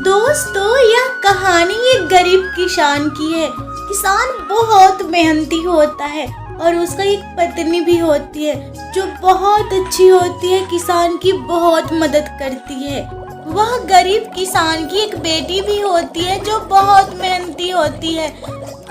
दोस्तों, यह कहानी एक गरीब किसान की है। किसान बहुत मेहनती होता है और उसका एक पत्नी भी होती है जो बहुत अच्छी होती है, किसान की बहुत मदद करती है। वह गरीब किसान की एक बेटी भी होती है जो बहुत मेहनती होती है।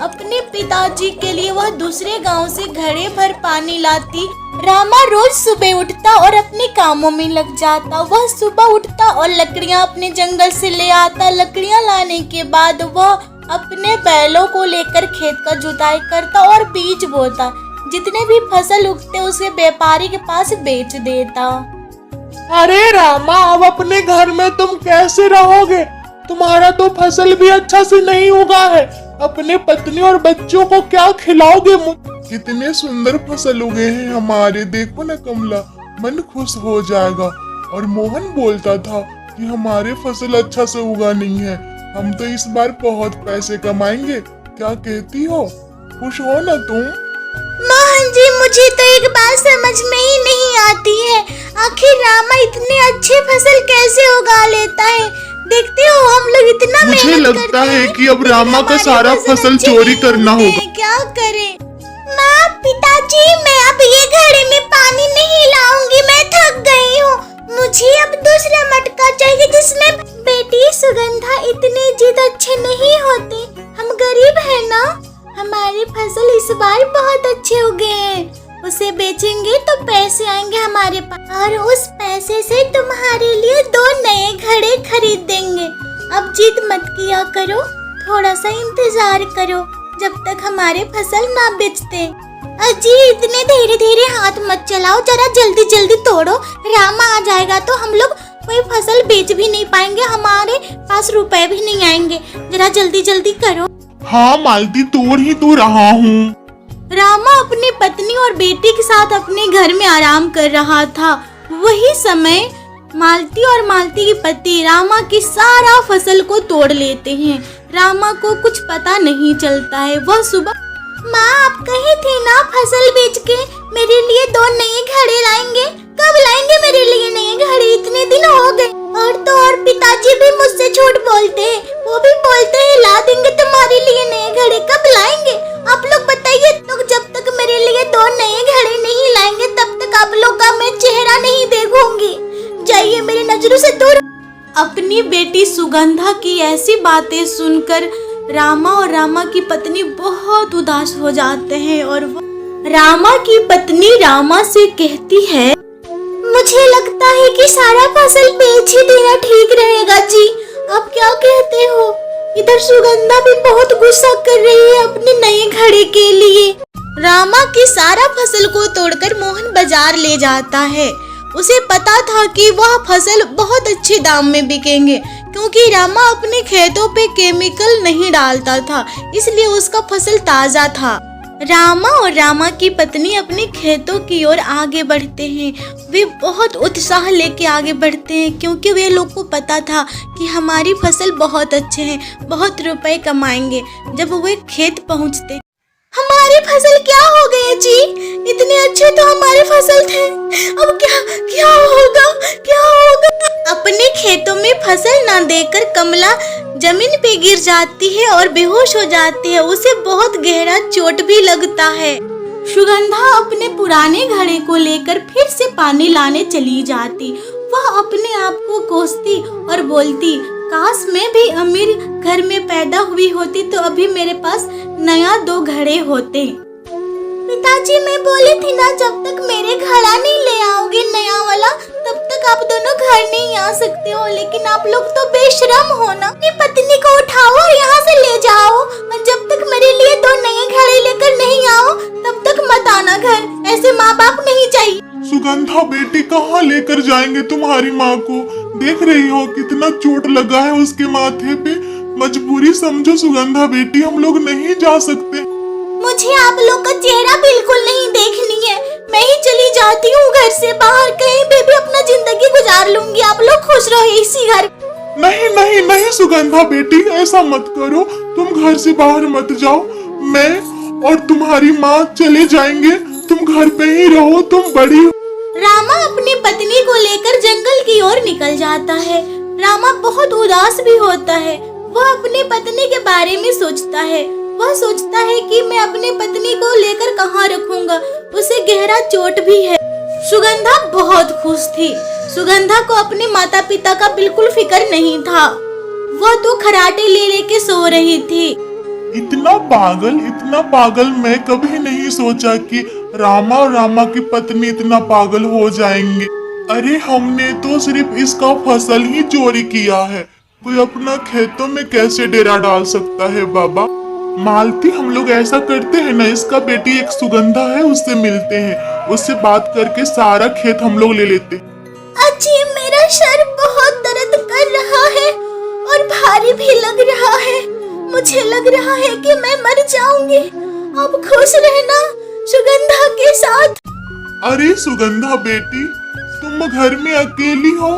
अपने पिताजी के लिए वह दूसरे गांव से घड़े भर पानी लाती। रामा रोज सुबह उठता और अपने कामों में लग जाता। वह सुबह उठता और लकड़ियां अपने जंगल से ले आता। लकड़ियां लाने के बाद वह अपने बैलों को लेकर खेत का जुताई करता और बीज बोता। जितने भी फसल उगते उसे व्यापारी के पास बेच देता। अरे रामा, अब अपने घर में तुम कैसे रहोगे? तुम्हारा तो फसल भी अच्छा से नहीं उगा है। अपने पत्नी और बच्चों को क्या खिलाओगे? कितने सुंदर फसल उगे हैं हमारे, देखो ना कमला, मन खुश हो जाएगा। और मोहन बोलता था कि हमारे फसल अच्छा से उगा नहीं है, हम तो इस बार बहुत पैसे कमाएंगे। क्या कहती हो? खुश हो ना तुम? मोहन जी, मुझे तो एक बात समझ में ही नहीं आती है, आखिर रामा इतने अच्छे फसल कैसे उगा लेता है? देखते हो हम लोग इतना मुझे लगता है कि अब रामा का सारा फसल चोरी करना होगा। क्या करें? माँ, पिताजी, मैं अब ये घड़े में पानी नहीं लाऊंगी, मैं थक गई हूँ। मुझे अब दूसरा मटका चाहिए जिसमें बेटी सुगंधा, इतने जिद अच्छे नहीं होते, हम गरीब है ना। हमारी फसल इस बार बहुत अच्छे उगे हैं, उसे बेचेंगे तो पैसे आएंगे हमारे पास और उस पैसे से तुम्हारे लिए 2 नए घड़े खरीद देंगे। अब जिद मत किया करो, थोड़ा सा इंतजार करो जब तक हमारे फसल ना बेचते। अजी, इतने धीरे धीरे हाथ मत चलाओ, जरा जल्दी जल्दी तोड़ो। रामा आ जाएगा तो हम लोग कोई फसल बेच भी नहीं पाएंगे, हमारे पास रुपए भी नहीं आएंगे। जरा जल्दी जल्दी करो। हाँ मालती, तोड़ ही तो रहा हूँ। रामा अपनी पत्नी और बेटी के साथ अपने घर में आराम कर रहा था। वही समय मालती और मालती के पति रामा की सारा फसल को तोड़ लेते हैं। रामा को कुछ पता नहीं चलता है। वह सुबह, माँ आप कही थी ना फसल बेच के मेरे लिए 2 नए घड़े लाएंगे, कब लाएंगे मेरे लिए नए घड़े? इतने दिन हो गए। और तो और पिताजी भी मुझसे झूठ बोलते हैं, वो भी बोलते हैं ला देंगे तुम्हारे लिए नए घड़े, कब लाएंगे? आप लोग बताइए, तो जब तक मेरे लिए 2 नए घड़े नहीं लाएंगे तब तक आप लोग का मैं चेहरा नहीं देखूंगी। जाइए मेरी नजरों से दूर। अपनी बेटी सुगंधा की ऐसी बातें सुनकर रामा और रामा की पत्नी बहुत उदास हो जाते हैं और रामा की पत्नी रामा से कहती है, मुझे लगता है कि सारा फसल बेच ही देना ठीक रहेगा जी, आप क्या कहते हो? इधर सुगंधा भी बहुत गुस्सा कर रही है अपने नए घड़े के लिए। रामा की सारा फसल को तोड़कर मोहन बाजार ले जाता है। उसे पता था कि वह फसल बहुत अच्छे दाम में बिकेंगे, क्योंकि रामा अपने खेतों पे केमिकल नहीं डालता था, इसलिए उसका फसल ताजा था। रामा और रामा की पत्नी अपने खेतों की ओर आगे बढ़ते हैं। वे बहुत उत्साह लेके आगे बढ़ते हैं, क्योंकि वे लोग को पता था कि हमारी फसल बहुत अच्छे हैं, बहुत रुपए कमाएंगे। जब वे खेत पहुंचते, हमारी फसल क्या हो गई जी? इतने अच्छे तो हमारे फसल थे, अब क्या होगा? अपने खेतों में फसल ना देखकर कमला जमीन पे गिर जाती है और बेहोश हो जाती है। उसे बहुत गहरा चोट भी लगता है। सुगंधा अपने पुराने घड़े को लेकर फिर से पानी लाने चली जाती। वह अपने आप को कोसती और बोलती, काश मैं भी अमीर घर में पैदा हुई होती तो अभी मेरे पास नया 2 घड़े होते। पिताजी, मैं बोली थी ना, जब तक मेरे घड़ा नहीं ले आओगे नया वाला तब तक आप दोनों घर नहीं आ सकते हो। लेकिन आप लोग तो बेशरम हो ना, अपनी पत्नी को उठाओ और यहाँ से ले जाओ, और जब तक मेरे लिए 2 नए घड़े लेकर नहीं आओ तब तक मत आना घर। ऐसे माँ बाप नहीं चाहिए। सुगंधा बेटी, कहाँ लेकर जाएंगे तुम्हारी माँ को? देख रही हो कितना चोट लगा है उसके माथे पे। मजबूरी समझो सुगंधा बेटी, हम लोग नहीं जा सकते। मुझे आप लोग का चेहरा बिल्कुल नहीं देखनी है, मैं ही चली जाती हूँ घर से बाहर, कहीं पे भी अपना जिंदगी गुजार लूंगी। आप लोग खुश रहो इसी घर। नहीं नहीं नहीं सुगंधा बेटी, ऐसा मत करो, तुम घर से बाहर मत जाओ। मैं और तुम्हारी माँ चले जाएंगे, तुम घर पे ही रहो, तुम बड़ी हो। रामा अपनी पत्नी को लेकर जंगल की ओर निकल जाता है। रामा बहुत उदास भी होता है। वह अपनी पत्नी के बारे में सोचता है। वह सोचता है कि मैं अपनी पत्नी को लेकर कहाँ रखूंगा। उसे गहरा चोट भी है। सुगंधा बहुत खुश थी। सुगंधा को अपने माता पिता का बिल्कुल फिक्र नहीं था। वह तो खराटे ले लेके सो रही थी। इतना पागल मैं कभी नहीं सोचा कि रामा और रामा की पत्नी इतना पागल हो जाएंगे। अरे हमने तो सिर्फ इसका फसल ही चोरी किया है, कोई अपना खेतों में कैसे डेरा डाल सकता है। बाबा मालती, हम लोग ऐसा करते हैं ना, इसका बेटी एक सुगंधा है, उससे मिलते हैं, उससे बात करके सारा खेत हम लोग ले लेते। अजी, मेरा सर बहुत दर्द कर रहा है और भारी भी लग रहा है। मुझे लग रहा है कि मैं मर जाऊंगी। अब खुश रहना सुगंधा के साथ। अरे सुगंधा बेटी, तुम घर में अकेली हो?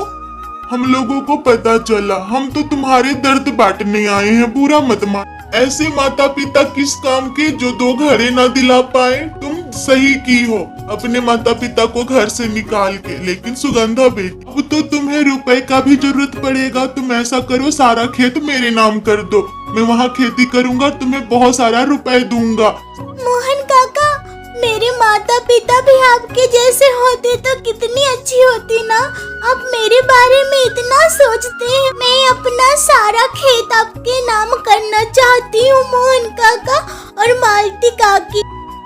हम लोगों को पता चला, हम तो तुम्हारे दर्द बांटने आए हैं, बुरा मत मान। ऐसे माता पिता किस काम के जो दो घरे ना दिला पाए। तुम सही की हो अपने माता पिता को घर से निकाल के। लेकिन सुगंधा बेटी, अब तो तुम्हें रुपए का भी जरूरत पड़ेगा। तुम ऐसा करो, सारा खेत मेरे नाम कर दो, मैं वहाँ खेती करूँगा, तुम्हें बहुत सारा रुपए दूंगा। मोहन काका, मेरे माता पिता भी आपके जैसे होते तो कितनी अच्छी होती ना। आप मेरे बारे में इतना सोचते हैं। मैं अपना सारा खेत आपके नाम करना चाहती हूँ मोहन काका और मालती काकी।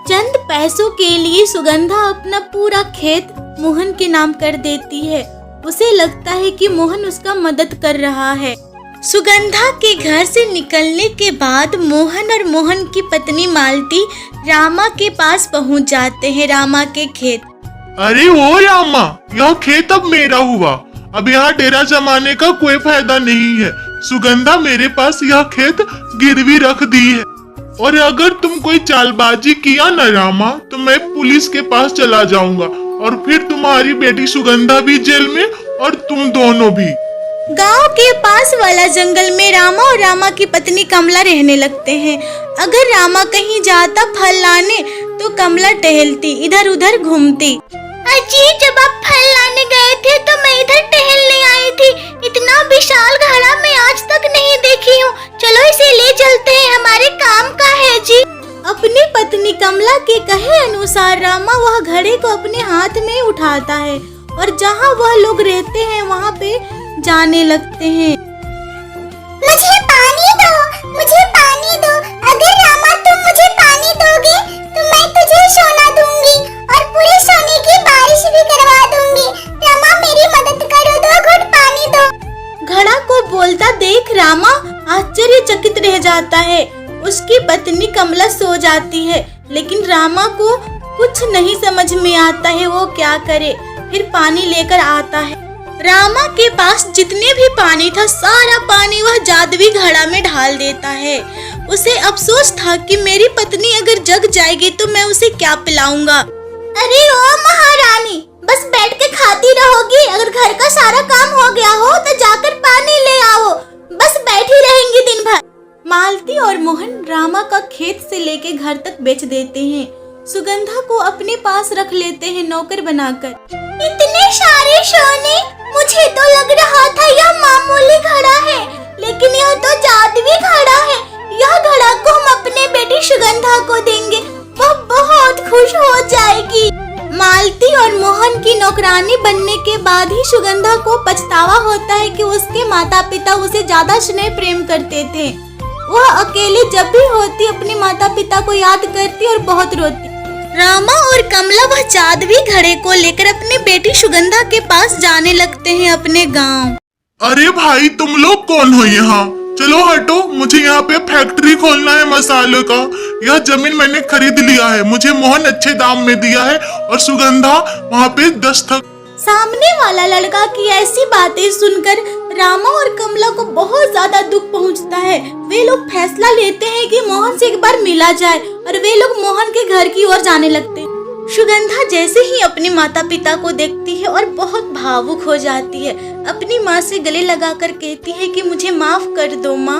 चंद पैसों के लिए सुगंधा अपना पूरा खेत मोहन के नाम कर देती है। उसे लगता है कि मोहन उसका मदद कर रहा है। सुगंधा के घर से निकलने के बाद मोहन और मोहन की पत्नी मालती रामा के पास पहुंच जाते हैं, रामा के खेत। अरे ओ रामा, यह खेत अब मेरा हुआ। अब यहाँ डेरा जमाने का कोई फायदा नहीं है। सुगंधा, मेरे पास यह खेत गिरवी रख दी है, और अगर तुम कोई चालबाजी किया न रामा, तो मैं पुलिस के पास चला जाऊंगा, और फिर तुम्हारी बेटी सुगंधा भी जेल में और तुम दोनों भी। गांव के पास वाला जंगल में रामा और रामा की पत्नी कमला रहने लगते हैं। अगर रामा कहीं जाता फल लाने तो कमला टहलती, इधर उधर घूमती। अजी, जब आप फल लाने गए थे तो मैं इधर टहलने आई थी। इतना विशाल घड़ा मैं आज तक नहीं देखी हूँ। चलो इसे ले चलते हैं, हमारे काम का है जी। अपनी पत्नी कमला के कहे अनुसार रामा वह घड़े को अपने हाथ में उठाता है और जहाँ वह लोग रहते हैं वहाँ पे जाने लगते हैं। मुझे पानी दो, मुझे पानी दो। अगर रामा तुम मुझे पानी दोगे तो मैं तुझे सोना दूंगी और पूरे सोने की बारिश भी करवा दूंगी। रामा, मेरी मदद करो, 2 घुट पानी दो। घड़ा को बोलता देख रामा आश्चर्यचकित रह जाता है। उसकी पत्नी कमला सो जाती है, लेकिन रामा को कुछ नहीं समझ में आता है वो क्या करे। फिर पानी लेकर आता है। रामा के पास जितने भी पानी था सारा पानी वह जादुई घड़ा में ढाल देता है। उसे अफसोस था कि मेरी पत्नी अगर जग जाएगी तो मैं उसे क्या पिलाऊंगा। अरे ओ महारानी, बस बैठ के खाती रहोगी? अगर घर का सारा काम हो गया हो तो जाकर पानी ले आओ। बस बैठी रहेंगी दिन भर। मालती और मोहन रामा का खेत से लेके घर तक बेच देते हैं। सुगंधा को अपने पास रख लेते हैं नौकर बनाकर। इतने सारे सोने, मुझे तो लग रहा था यह मामूली घड़ा है, लेकिन यह तो जादुई घड़ा है। यह घड़ा को हम अपने बेटी सुगंधा को देंगे, वह बहुत खुश हो जाएगी। मालती और मोहन की नौकरानी बनने के बाद ही सुगंधा को पछतावा होता है कि उसके माता पिता उसे ज्यादा स्नेह प्रेम करते थे। वह अकेली जब भी होती अपने माता पिता को याद करती और बहुत रोती। रामा और कमला वह जादुई घड़े को लेकर अपनी बेटी सुगंधा के पास जाने लगते हैं अपने गांव। अरे भाई, तुम लोग कौन हो यहाँ? चलो हटो, मुझे यहाँ पे फैक्ट्री खोलना है मसालों का। यह जमीन मैंने खरीद लिया है, मुझे मोहन अच्छे दाम में दिया है और सुगंधा वहाँ पे दस्तखत। सामने वाला लड़का की ऐसी बातें सुनकर रामा और कमला को बहुत ज्यादा दुख पहुंचता है। वे लोग फैसला लेते हैं कि मोहन से एक बार मिला जाए और वे लोग मोहन के घर की ओर जाने लगते हैं। सुगंधा जैसे ही अपने माता पिता को देखती है और बहुत भावुक हो जाती है, अपनी माँ से गले लगाकर कहती है कि मुझे माफ कर दो माँ।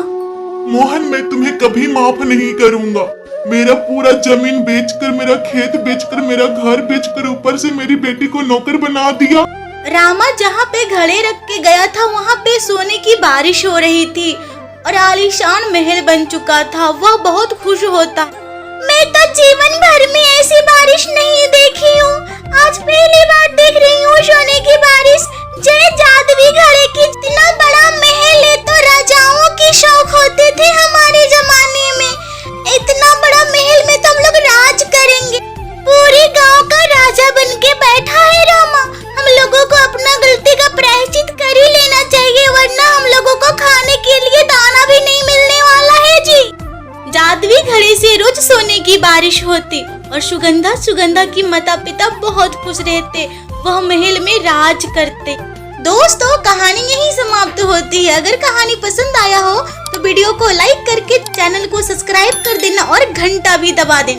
मोहन, मैं तुम्हें कभी माफ नहीं करूँगा। मेरा पूरा जमीन बेचकर, मेरा खेत बेचकर, मेरा घर बेचकर, ऊपर से मेरी बेटी को नौकर बना दिया। रामा जहाँ पे घड़े रख के गया था वहाँ पे सोने की बारिश हो रही थी और आलीशान महल बन चुका था। वह बहुत खुश होता। मैं तो जीवन भर में ऐसी बारिश नहीं देखी हूँ, आज पहली बार देख रही हूँ सोने की बारिश। जय जादुई घड़े की इतना बड़ा महल है तो राजाओं की शौक होते थे हमारे जमाने में। इतना बड़ा महल में तो हम लोग राज करेंगे, पूरे गांव का राजा बन के बैठा है रामा। हम लोगों को अपना गलती का प्रायश्चित कर ही लेना चाहिए, वरना हम लोगों को खाने के लिए दाना भी नहीं मिलने वाला है जी। जादुई घड़े से रोज सोने की बारिश होती और सुगंधा की माता पिता बहुत खुश रहते। वह महल में राज करते। दोस्तों, कहानी यहीं समाप्त होती है। अगर कहानी पसंद आया हो तो वीडियो को लाइक करके चैनल को सब्सक्राइब कर देना और घंटा भी दबा देना।